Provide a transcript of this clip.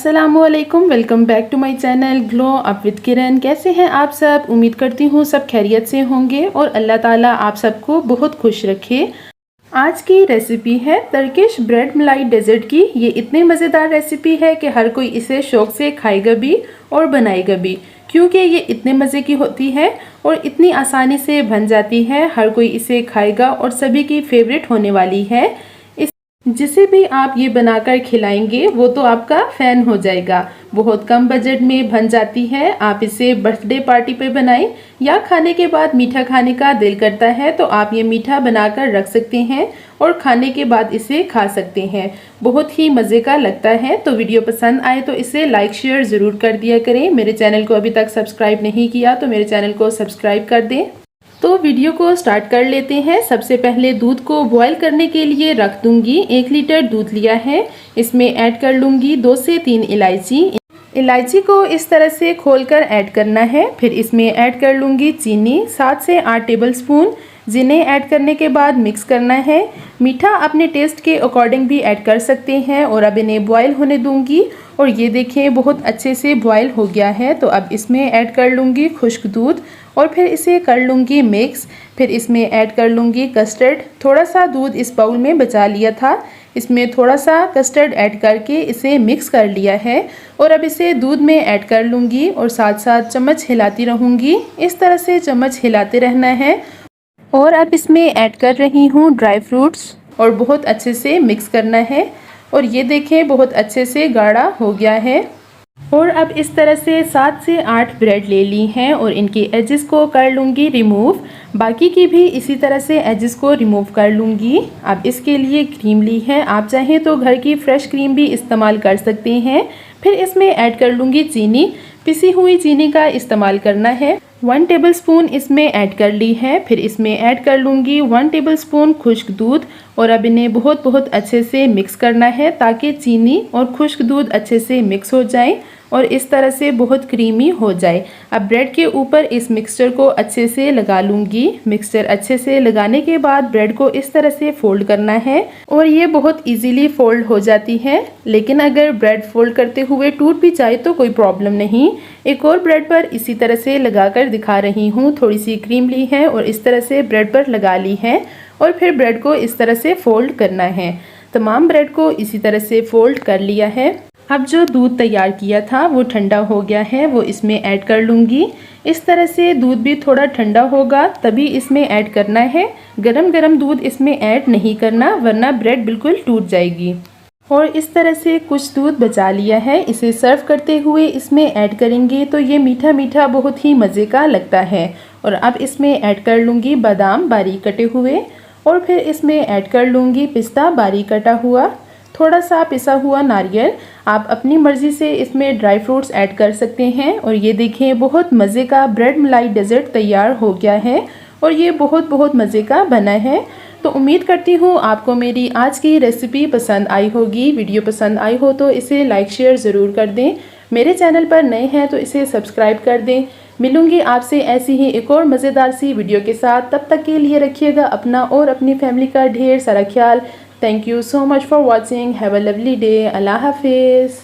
अस्सलामुअलैकुम, welcome back to my channel glow up with Kiran. कैसे हैं आप सब? उम्मीद करती हूँ सब खैरियत से होंगे और अल्लाह ताला आप सबको बहुत खुश रखे। आज की रेसिपी है टर्किश ब्रेड मलाई डेजर्ट की। ये इतनी मज़ेदार रेसिपी है कि हर कोई इसे शौक़ से खाएगा भी और बनाएगा भी, क्योंकि ये इतने मज़े की होती है और इतनी आसानी से बन जाती है। हर कोई इसे खाएगा और सभी की फेवरेट होने वाली है। जिसे भी आप ये बनाकर खिलाएंगे वो तो आपका फ़ैन हो जाएगा। बहुत कम बजट में बन जाती है। आप इसे बर्थडे पार्टी पे बनाएं या खाने के बाद मीठा खाने का दिल करता है तो आप ये मीठा बनाकर रख सकते हैं और खाने के बाद इसे खा सकते हैं। बहुत ही मज़े का लगता है। तो वीडियो पसंद आए तो इसे लाइक शेयर ज़रूर कर दिया करें। मेरे चैनल को अभी तक सब्सक्राइब नहीं किया तो मेरे चैनल को सब्सक्राइब कर दें। तो वीडियो को स्टार्ट कर लेते हैं। सबसे पहले दूध को बॉईल करने के लिए रख दूंगी। 1 लीटर दूध लिया है, इसमें ऐड कर लूंगी 2 से 3 इलायची। इलायची को इस तरह से खोलकर ऐड करना है। फिर इसमें ऐड कर लूंगी चीनी 7 से 8 टेबलस्पून, जिन्हें ऐड करने के बाद मिक्स करना है। मीठा अपने टेस्ट के अकॉर्डिंग भी ऐड कर सकते हैं। और अब इन्हें बॉईल होने दूंगी और ये देखें बहुत अच्छे से बॉईल हो गया है। तो अब इसमें ऐड कर लूँगी खुश्क दूध और फिर इसे कर लूँगी मिक्स। फिर इसमें ऐड कर लूँगी कस्टर्ड। थोड़ा सा दूध इस बाउल में बचा लिया था, इसमें थोड़ा सा कस्टर्ड ऐड करके इसे मिक्स कर लिया है। और अब इसे दूध में ऐड कर लूँगी और साथ साथ चम्मच हिलाती रहूँगी। इस तरह से चम्मच हिलाते रहना है। और अब इसमें ऐड कर रही हूँ ड्राई फ्रूट्स और बहुत अच्छे से मिक्स करना है। और ये देखें बहुत अच्छे से गाढ़ा हो गया है। और अब इस तरह से 7 से 8 ब्रेड ले ली हैं और इनके एजेस को कर लूँगी रिमूव। बाकी की भी इसी तरह से एजेस को रिमूव कर लूँगी। अब इसके लिए क्रीम ली है, आप चाहें तो घर की फ्रेश क्रीम भी इस्तेमाल कर सकते हैं। फिर इसमें ऐड कर लूँगी चीनी, पिसी हुई चीनी का इस्तेमाल करना है। 1 टेबलस्पून इसमें ऐड कर ली है। फिर इसमें ऐड कर लूँगी 1 टेबलस्पून खुश्क दूध और अब इन्हें बहुत अच्छे से मिक्स करना है ताकि चीनी और खुश्क दूध अच्छे से मिक्स हो जाए और इस तरह से बहुत क्रीमी हो जाए। अब ब्रेड के ऊपर इस मिक्सचर को अच्छे से लगा लूँगी। मिक्सचर अच्छे से लगाने के बाद ब्रेड को इस तरह से फोल्ड करना है और ये बहुत इजीली फोल्ड हो जाती है। लेकिन अगर ब्रेड फोल्ड करते हुए टूट भी जाए तो कोई प्रॉब्लम नहीं। एक और ब्रेड पर इसी तरह से लगाकर दिखा रही हूँ। थोड़ी सी क्रीम ली है और इस तरह से ब्रेड पर लगा ली है और फिर ब्रेड को इस तरह से फोल्ड करना है। तमाम ब्रेड को इसी तरह से फोल्ड कर लिया है। अब जो दूध तैयार किया था वो ठंडा हो गया है, वो इसमें ऐड कर लूँगी। इस तरह से दूध भी थोड़ा ठंडा होगा तभी इसमें ऐड करना है। गरम गरम दूध इसमें ऐड नहीं करना वरना ब्रेड बिल्कुल टूट जाएगी। और इस तरह से कुछ दूध बचा लिया है, इसे सर्व करते हुए इसमें ऐड करेंगे तो ये मीठा मीठा बहुत ही मज़े का लगता है। और अब इसमें ऐड कर लूँगी बादाम बारीक कटे हुए और फिर इसमें ऐड कर लूँगी पिस्ता बारीक कटा हुआ, थोड़ा सा पिसा हुआ नारियल। आप अपनी मर्ज़ी से इसमें ड्राई फ्रूट्स ऐड कर सकते हैं। और ये देखें बहुत मज़े का ब्रेड मलाई डेजर्ट तैयार हो गया है और ये बहुत मज़े का बना है। तो उम्मीद करती हूँ आपको मेरी आज की रेसिपी पसंद आई होगी। वीडियो पसंद आई हो तो इसे लाइक शेयर ज़रूर कर दें। मेरे चैनल पर नए हैं तो इसे सब्सक्राइब कर दें। मिलूंगी आपसे ऐसी ही एक और मज़ेदार सी वीडियो के साथ। तब तक के लिए रखिएगा अपना और अपनी फैमिली का ढेर सारा ख्याल। Thank you so much for watching. Have a lovely day. Allah Hafiz.